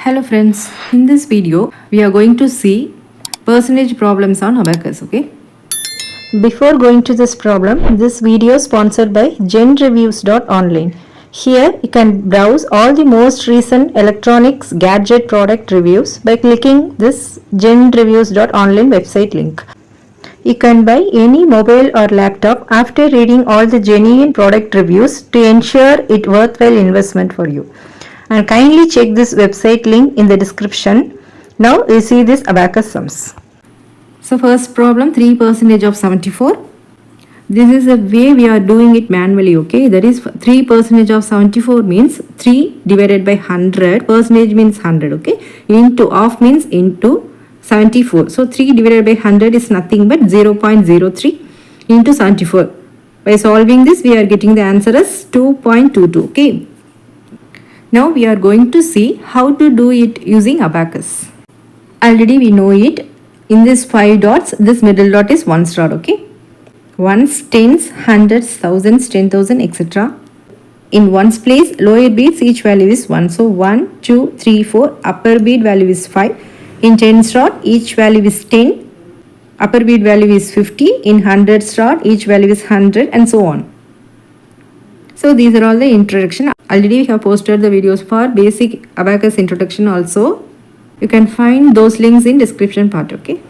Hello friends, in this video we are going to see percentage problems on abacus, okay? Before going to this problem, this video is sponsored by Genreviews.online. Here you can browse all the most recent electronics gadget product reviews by clicking this Genreviews.online website link. You can buy any mobile or laptop after reading all the genuine product reviews to ensure it worthwhile investment for you. And kindly check this website link in the description. Now you see this abacus sums. So first problem 3% of 74. This is the way we are doing it manually, okay? That is 3% of 74 means 3 divided by 100. Percentage means 100, okay? Into half means into 74. So 3 divided by 100 is nothing but 0.03 into 74. By solving this, we are getting the answer as 2.22, okay? Now we are going to see how to do it using abacus. Already we know it. In this 5 dots, this middle dot is 1 star, okay? Ones, tens, hundreds, thousands, 10,000, etc. In ones place, lower beads, each value is 1. So 1, 2, 3, 4. Upper bead value is 5. In 10 dot, each value is 10. Upper bead value is 50. In 100 dot, each value is 100 and so on. So these are all the introduction. Already we have posted the videos for basic abacus introduction also. You can find those links in description part, okay?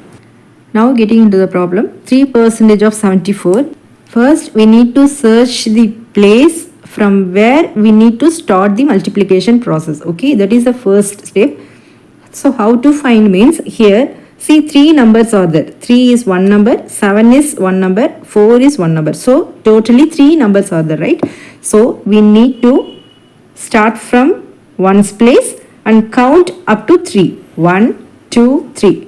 Now getting into the problem. 3% of 74. First we need to search the place from where we need to start the multiplication process, okay? That is the first step. So how to find means here, see 3 numbers are there. 3 is one number, 7 is one number, 4 is one number. So totally 3 numbers are there, right? So we need to start from ones place and count up to 3. 1, 2, 3.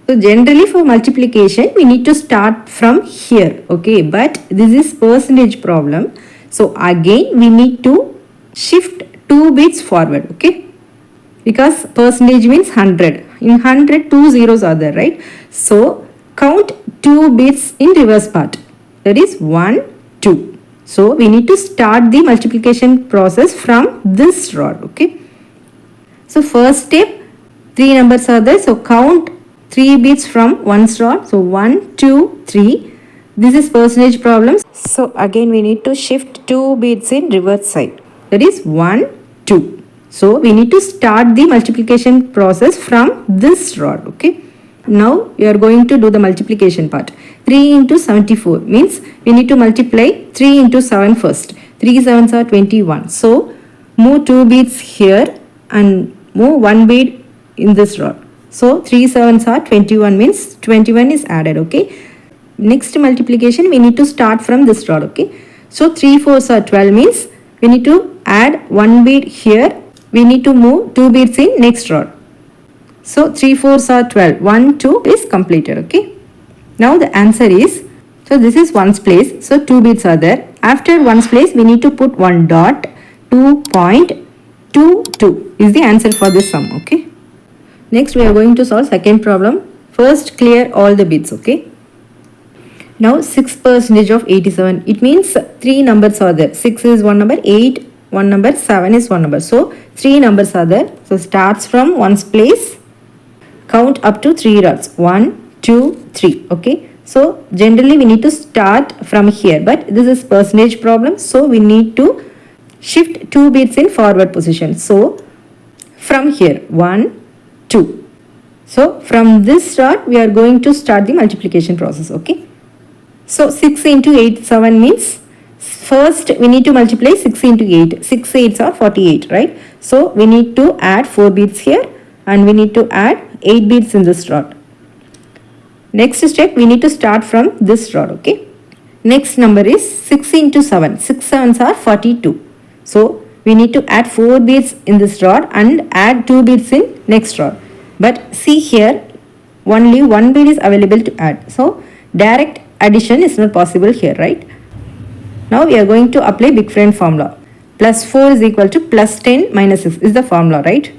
So generally for multiplication we need to start from here, okay? But this is percentage problem. So again we need to shift 2 bits forward, okay? Because percentage means 100. In 100, 2 zeros are there, right? So count 2 bits in reverse part. That is 1, 2. So we need to start the multiplication process from this rod, okay? So first step, 3 numbers are there. So count 3 bits from one rod. So 1, 2, 3. This is percentage problem. So again we need to shift 2 bits in reverse side. That is 1, 2. So we need to start the multiplication process from this rod, okay? Now we are going to do the multiplication part. 3 into 74 means we need to multiply 3 into 7 first. 3 7s are 21. So move 2 beads here and move 1 bead in this rod. So 3 7s are 21 means 21 is added, okay? Next multiplication we need to start from this rod, okay? So 3 4s are 12 means we need to add 1 bead here. We need to move 2 beads in next rod. So 3 4s are 12. 1, 2 is completed, okay? Now the answer is, so this is ones place. So 2 bits are there. After ones place, we need to put 1 dot. 2.22 is the answer for this sum, okay? Next we are going to solve second problem. First clear all the bits, okay? Now 6% of 87. It means 3 numbers are there. 6 is one number, 8 one number, 7 is one number. So 3 numbers are there. So starts from ones place. Count up to 3 dots. 1, 2, 3. Okay. So generally we need to start from here. But this is percentage problem. So we need to shift 2 bits in forward position. So from here 1, 2. So from this dot we are going to start the multiplication process. Okay. So 6 into 8, 7 means first we need to multiply 6 into 8. 6 8s are 48, right? So we need to add 4 bits here and we need to add 8 bits in this rod. Next step we need to start from this rod, okay? Next number is 6 into 7. 6 7s are 42. So we need to add 4 bits in this rod and add 2 bits in next rod. But see here only 1 bit is available to add. So direct addition is not possible here, right? Now we are going to apply big friend formula. Plus 4 is equal to plus 10 minus 6 is the formula, right?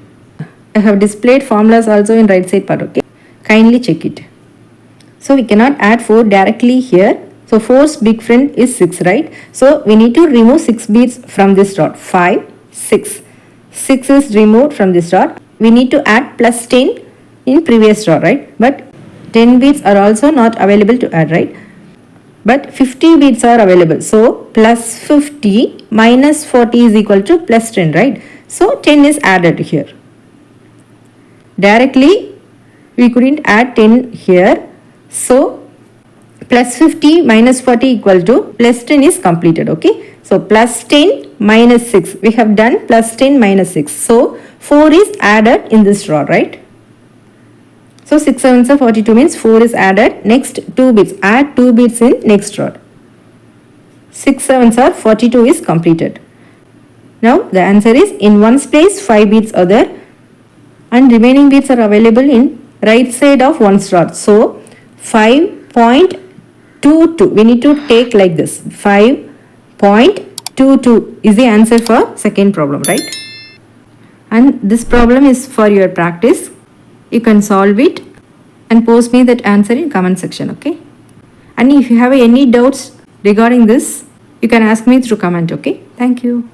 I have displayed formulas also in right side part, okay? Kindly check it. So we cannot add 4 directly here. So 4's big friend is 6, right? So we need to remove 6 bits from this dot. 5, 6. 6 is removed from this dot. we need to add plus 10 in previous row, right? But 10 bits are also not available to add, right? But 50 bits are available. So plus 50 minus 40 is equal to plus 10, right? So 10 is added here. Directly we couldn't add 10 here. So plus 50 minus 40 equal to plus 10 is completed. Okay. So plus 10 minus 6. We have done plus 10 minus 6. So 4 is added in this row, right? So 6 sevens are 42 means 4 is added. Next 2 bits. Add 2 bits in next row. 6 sevens are 42 is completed. Now the answer is in ones place 5 bits are there and remaining bits are available in right side of one's rod. So 5.22. We need to take like this. 5.22 is the answer for second problem, right? And this problem is for your practice. You can solve it and post me that answer in comment section, okay? And if you have any doubts regarding this, you can ask me through comment, okay? Thank you.